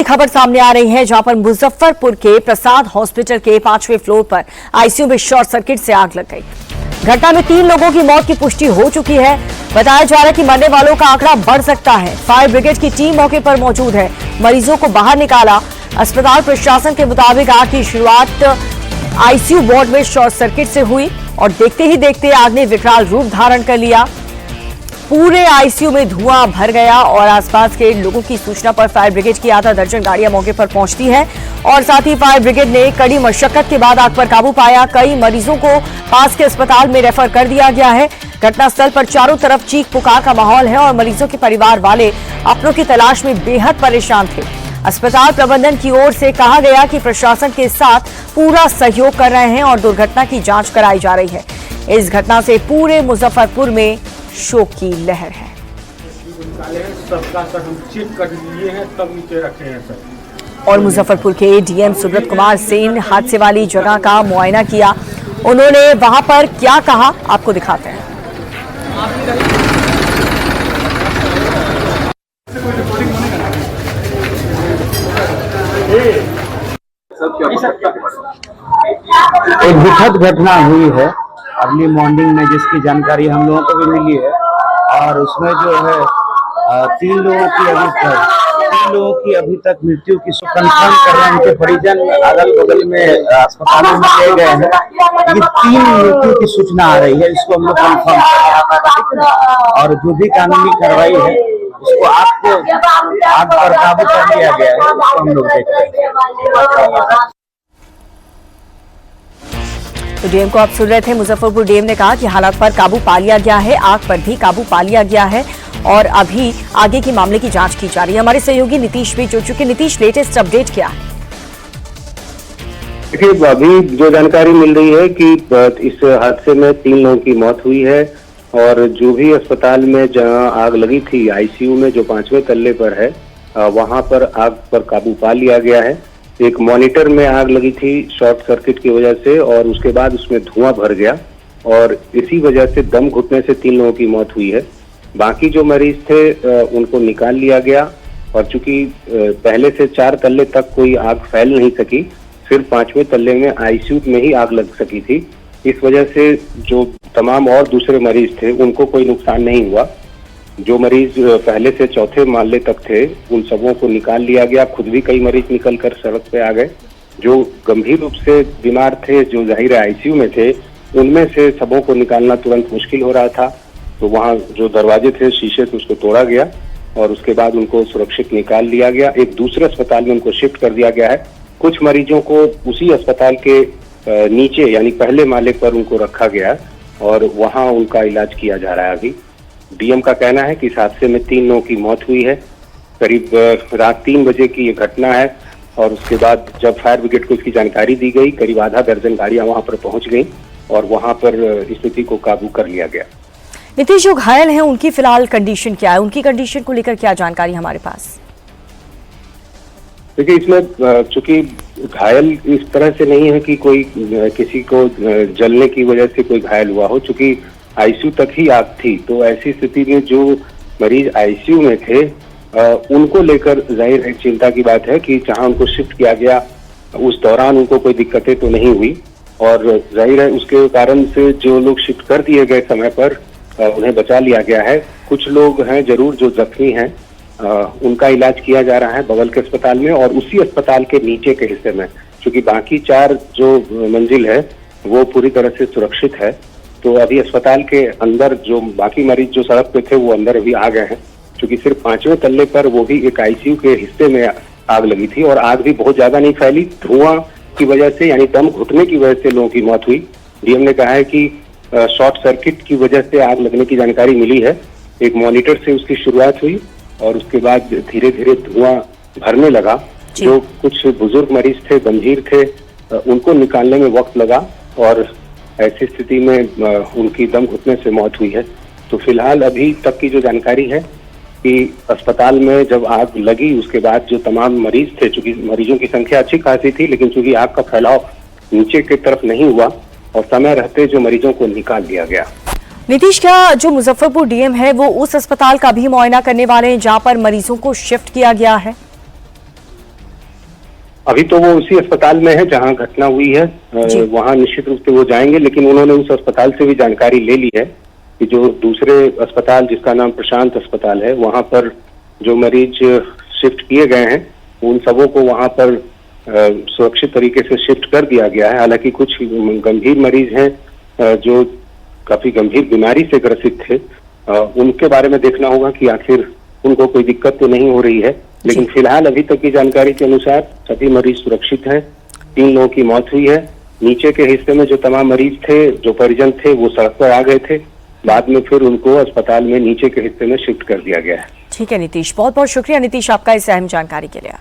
खबर सामने आ रही है, जहां पर मुजफ्फरपुर के प्रसाद हॉस्पिटल के 5वें फ्लोर पर आईसीयू में शॉर्ट सर्किट से आग लग गई। घटना में 3 लोगों की मौत की पुष्टि हो चुकी है। बताया जा रहा है कि मरने वालों का आंकड़ा बढ़ सकता है। फायर ब्रिगेड की टीम मौके पर मौजूद है, मरीजों को बाहर निकाला। अस्पताल प्रशासन के मुताबिक आग की शुरुआत आईसीयू वार्ड में शॉर्ट सर्किट से हुई और देखते ही देखते आग ने विकराल रूप धारण कर लिया। पूरे आईसीयू में धुआं भर गया और आसपास के लोगों की सूचना पर फायर ब्रिगेड की आधा दर्जन गाड़ियां मौके पर पहुंचती हैं और साथ ही फायर ब्रिगेड ने कड़ी मशक्कत के बाद आग पर काबू पाया। कई मरीजों को पास के अस्पताल में रेफर कर दिया गया है। घटनास्थल पर चारों तरफ चीख पुकार का माहौल है और मरीजों के परिवार वाले अपनों की तलाश में बेहद परेशान थे। अस्पताल प्रबंधन की ओर से कहा गया कि प्रशासन के साथ पूरा सहयोग कर रहे हैं और दुर्घटना की जांच कराई जा रही है। इस घटना से पूरे मुजफ्फरपुर में शोक की लहर है। सबका सर हम चेक कर लिए हैं, तब नीचे रखे हैं सर। और मुजफ्फरपुर के डीएम सुब्रत कुमार सेन हादसे वाली जगह का मुआयना किया। उन्होंने वहां पर क्या कहा, आपको दिखाते हैं। एक दुखद घटना हुई है अर्ली मॉर्निंग में, जिसकी जानकारी हम लोगों को भी मिली है और उसमें जो है 3 लोगों की अभी तक मृत्यु की कंफर्म कर रहे हैं। उनके परिजन अगल बगल में अस्पतालों में ले गए हैं। ये 3 मृत्यु की सूचना आ रही है, इसको हम लोग कंफर्म और जो भी कानूनी कार्रवाई है उसको आग पर काबू कर लिया गया है, उसको हम लोग देख रहे हैं। तो डीएम को आप सुन रहे थे। मुजफ्फरपुर डीएम ने कहा कि हालात पर काबू पा लिया गया है, आग पर भी काबू पा लिया गया है और अभी आगे की मामले की जांच की जा रही है। हमारे सहयोगी नीतीश भी जुड़ चुके। नीतीश, लेटेस्ट अपडेट क्या है? देखिए, अभी जो जानकारी मिल रही है कि इस हादसे में 3 लोगों की मौत हुई है और जो भी अस्पताल में जहां आग लगी थी आईसीयू में, जो 5वें तल्ले पर है, वहां पर आग पर काबू पा लिया गया है। एक मॉनिटर में आग लगी थी शॉर्ट सर्किट की वजह से और उसके बाद उसमें धुआं भर गया और इसी वजह से दम घुटने से 3 लोगों की मौत हुई है। बाकी जो मरीज थे उनको निकाल लिया गया और चूंकि पहले से 4 तल्ले तक कोई आग फैल नहीं सकी, सिर्फ 5वें तल्ले में आईसीयू में ही आग लग सकी थी। इस वजह से जो तमाम और दूसरे मरीज थे उनको कोई नुकसान नहीं हुआ। जो मरीज पहले से 4थे माले तक थे उन सबों को निकाल लिया गया। खुद भी कई मरीज निकल कर सड़क पे आ गए। जो गंभीर रूप से बीमार थे, जो जाहिर आईसीयू में थे, उनमें से सबों को निकालना तुरंत मुश्किल हो रहा था, तो वहाँ जो दरवाजे थे शीशे से उसको तोड़ा गया और उसके बाद उनको सुरक्षित निकाल लिया गया। एक दूसरे अस्पताल में उनको शिफ्ट कर दिया गया है। कुछ मरीजों को उसी अस्पताल के नीचे यानी पहले माले पर उनको रखा गया और वहाँ उनका इलाज किया जा रहा है। अभी डीएम का कहना है कि इस हादसे में 3 लोगों की मौत हुई है। करीब रात 3 बजे की ये घटना है और उसके बाद जब फायर ब्रिगेड को इसकी जानकारी दी गई, करीब आधा दर्जन गाड़ियां वहां पर पहुंच गई और वहां पर स्थिति को काबू कर लिया गया। नीतीश, जो घायल हैं उनकी फिलहाल कंडीशन क्या है? उनकी कंडीशन को लेकर क्या जानकारी हमारे पास? देखिए, इसमें चूंकि घायल इस तरह से नहीं है कि कोई किसी को जलने की वजह से कोई घायल हुआ हो, चूंकि आईसीयू तक ही आग थी, तो ऐसी स्थिति में जो मरीज आईसीयू में थे उनको लेकर जाहिर है चिंता की बात है कि जहां उनको शिफ्ट किया गया उस दौरान उनको कोई दिक्कतें तो नहीं हुई और जाहिर है उसके कारण से जो लोग शिफ्ट कर दिए गए समय पर उन्हें बचा लिया गया है। कुछ लोग हैं जरूर जो जख्मी हैं, उनका इलाज किया जा रहा है बगल के अस्पताल में और उसी अस्पताल के नीचे के हिस्से में, क्योंकि बाकी 4 जो मंजिल है वो पूरी तरह से सुरक्षित है। तो अभी अस्पताल के अंदर जो बाकी मरीज जो सड़क पे थे वो अंदर अभी आ गए हैं, क्योंकि सिर्फ 5वें तल्ले पर वो भी एक आईसीयू के हिस्से में आग लगी थी और आग भी बहुत ज्यादा नहीं फैली। धुआं की वजह से यानी दम घुटने की वजह से लोगों की मौत हुई। डीएम ने कहा है कि शॉर्ट सर्किट की वजह से आग लगने की जानकारी मिली है। एक मॉनिटर से उसकी शुरुआत हुई और उसके बाद धीरे धीरे धुआं भरने लगा। जो कुछ बुजुर्ग मरीज थे, गंभीर थे, उनको निकालने में वक्त लगा और ऐसी स्थिति में उनकी दम घुटने से मौत हुई है। तो फिलहाल अभी तक की जो जानकारी है कि अस्पताल में जब आग लगी उसके बाद जो तमाम मरीज थे, चूंकि मरीजों की संख्या अच्छी खासी थी, लेकिन चूंकि आग का फैलाव नीचे की तरफ नहीं हुआ और समय रहते जो मरीजों को निकाल दिया गया। नीतीश, क्या जो मुजफ्फरपुर डीएम है वो उस अस्पताल का भी मुआयना करने वाले हैं जहां पर मरीजों को शिफ्ट किया गया है? अभी तो वो उसी अस्पताल में है जहां घटना हुई है, वहां निश्चित रूप से वो जाएंगे, लेकिन उन्होंने उस अस्पताल से भी जानकारी ले ली है कि जो दूसरे अस्पताल जिसका नाम प्रशांत अस्पताल है, वहां पर जो मरीज शिफ्ट किए गए हैं उन सबों को वहां पर सुरक्षित तरीके से शिफ्ट कर दिया गया है। हालांकि कुछ गंभीर मरीज हैं जो काफी गंभीर बीमारी से ग्रसित थे, उनके बारे में देखना होगा कि आखिर उनको कोई दिक्कत तो नहीं हो रही है, लेकिन फिलहाल अभी तक की जानकारी के अनुसार सभी मरीज सुरक्षित हैं। 3 लोगों की मौत हुई है। नीचे के हिस्से में जो तमाम मरीज थे, जो परिजन थे, वो सड़क पर आ गए थे, बाद में फिर उनको अस्पताल में नीचे के हिस्से में शिफ्ट कर दिया गया है। ठीक है नीतीश, बहुत बहुत शुक्रिया नीतीश आपका इस अहम जानकारी के लिए।